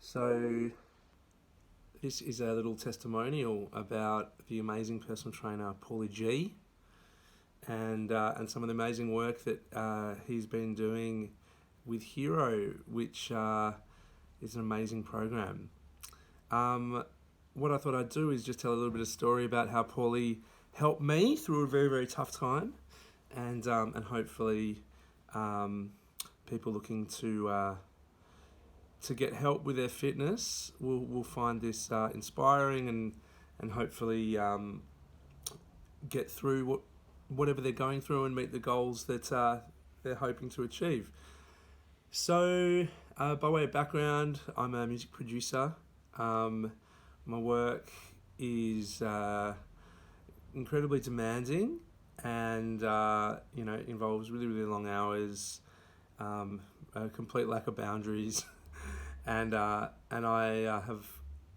So this is a little testimonial about the amazing personal trainer Paulie G, and some of the amazing work that he's been doing with Hero, which is an amazing program. What I thought I'd do is just tell a little bit of story about how Paulie helped me through a very, very tough time, and hopefully people looking to get help with their fitness will find this inspiring and hopefully get through whatever they're going through and meet the goals that they're hoping to achieve. So, by way of background, I'm a music producer. My work is incredibly demanding and involves really, really long hours, a complete lack of boundaries. And I have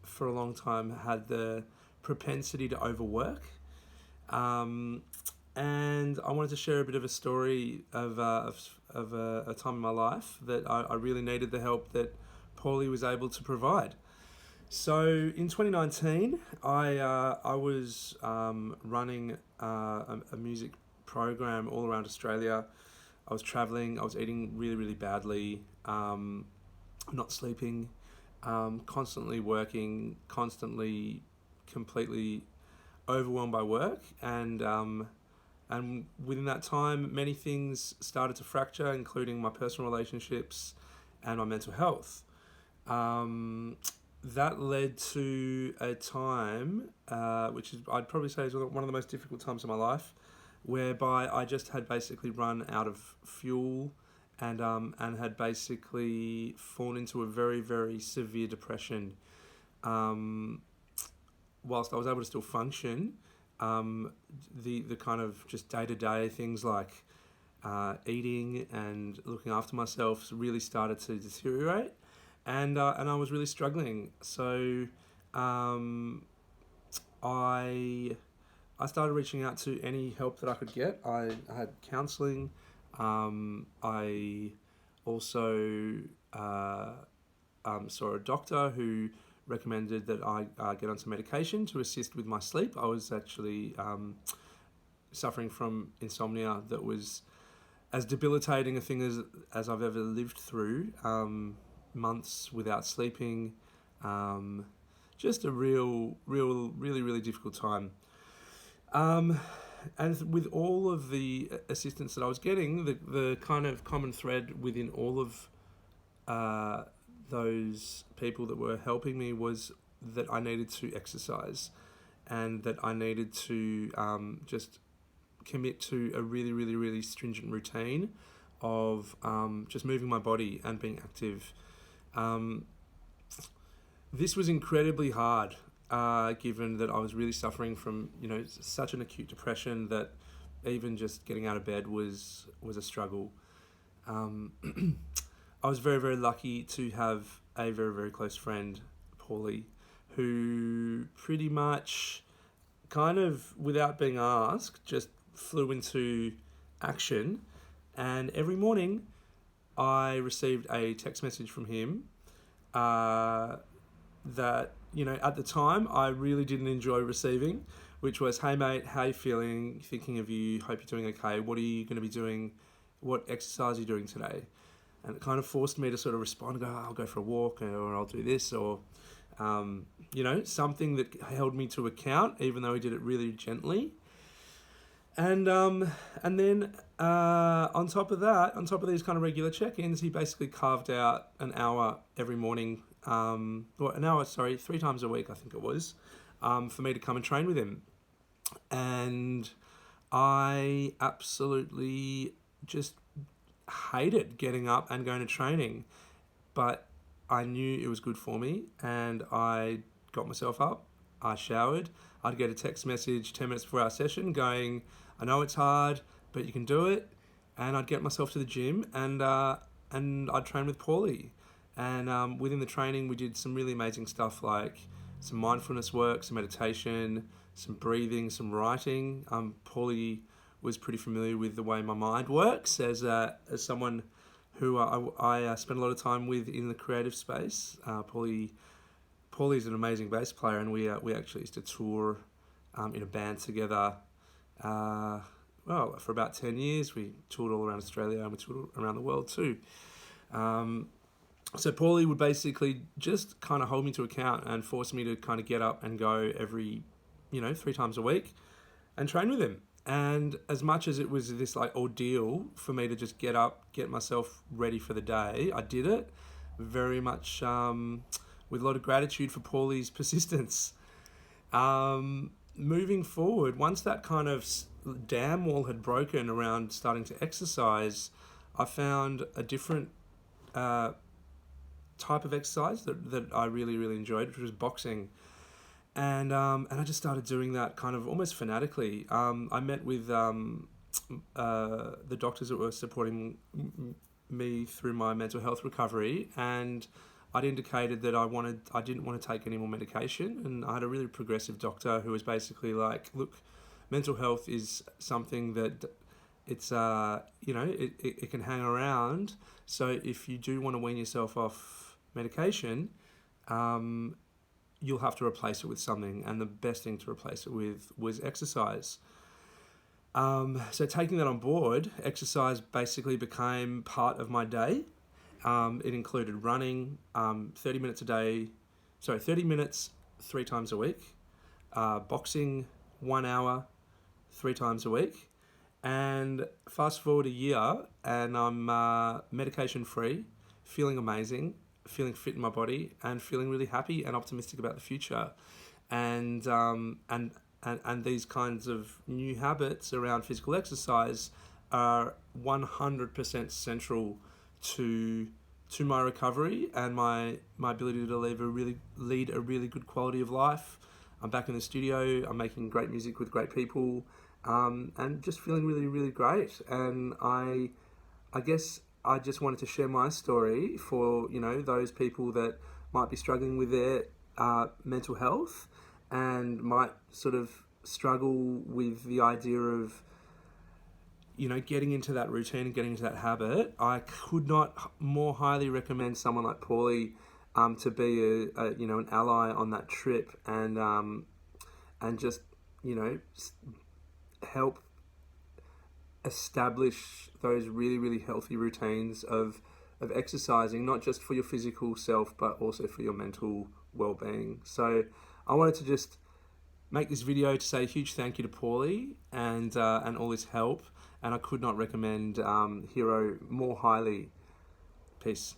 for a long time had the propensity to overwork. And I wanted to share a bit of a story of a time in my life that I really needed the help that Paulie was able to provide. So in 2019, I was running a music program all around Australia. I was traveling. I was eating really, really badly. Not sleeping, constantly working, constantly completely overwhelmed by work, and within that time, many things started to fracture, including my personal relationships and my mental health. That led to a time, which is I'd probably say is one of the most difficult times of my life, whereby I just had basically run out of fuel and had basically fallen into a very, very severe depression. Whilst I was able to still function, the kind of just day-to-day things like eating and looking after myself really started to deteriorate, and I was really struggling. So I started reaching out to any help that I could get. I had counselling. I also saw a doctor who recommended that I get on some medication to assist with my sleep. I was actually suffering from insomnia that was as debilitating a thing as I've ever lived through. Months without sleeping, just a really, really difficult time. And with all of the assistance that I was getting, the kind of common thread within all of those people that were helping me was that I needed to exercise, and that I needed to just commit to a really, really, really stringent routine of just moving my body and being active. This was incredibly hard. Given that I was really suffering from, such an acute depression that even just getting out of bed was a struggle. I was very, very lucky to have a very, very close friend, Paulie, who pretty much kind of, without being asked, just flew into action. And every morning I received a text message from him that, at the time I really didn't enjoy receiving, which was, "Hey mate, how you feeling? Thinking of you, hope you're doing okay. What are you going to be doing? What exercise are you doing today?" And it kind of forced me to sort of respond and go, "I'll go for a walk," or "I'll do this," or, something that held me to account, even though he did it really gently. And then on top of these kind of regular check-ins, he basically carved out an hour every morning, 3 times a week, I think it was, for me to come and train with him. And I absolutely just hated getting up and going to training, but I knew it was good for me, and I got myself up, I showered, I'd get a text message 10 minutes before our session going, "I know it's hard, but you can do it." And I'd get myself to the gym, and I'd train with Paulie. And within the training, we did some really amazing stuff like some mindfulness work, some meditation, some breathing, some writing. Paulie was pretty familiar with the way my mind works as someone who I spent a lot of time with in the creative space. Paulie's an amazing bass player, and we actually used to tour in a band together. For about 10 years, we toured all around Australia, and we toured around the world too. So Paulie would basically just kind of hold me to account and force me to kind of get up and go every, 3 times a week and train with him. And as much as it was this like ordeal for me to just get up, get myself ready for the day, I did it very much with a lot of gratitude for Paulie's persistence. Moving forward, once that kind of dam wall had broken around starting to exercise, I found a different type of exercise that I really, really enjoyed, which was boxing. And I just started doing that kind of almost fanatically. I met with the doctors that were supporting me through my mental health recovery, and I'd indicated that I didn't want to take any more medication, and I had a really progressive doctor who was basically like, look, mental health is something that it's it can hang around. So if you do want to wean yourself off medication, you'll have to replace it with something, and the best thing to replace it with was exercise. So taking that on board, exercise basically became part of my day. It included running 30 minutes 3 times a week, boxing 1 hour 3 times a week, and fast forward a year and I'm medication free, feeling amazing, feeling fit in my body, and feeling really happy and optimistic about the future. And these kinds of new habits around physical exercise are 100% central to my recovery and my ability to lead a really good quality of life. I'm back in the studio, I'm making great music with great people, and just feeling really, really great. And I guess I just wanted to share my story for, those people that might be struggling with their mental health and might sort of struggle with the idea of, getting into that routine and getting into that habit. I could not more highly recommend someone like Paulie to be an ally on that trip, and just help establish those really, really healthy routines of exercising, not just for your physical self, but also for your mental well-being. So I wanted to just make this video to say a huge thank you to Paulie and all his help, and I could not recommend Hero more highly. Peace.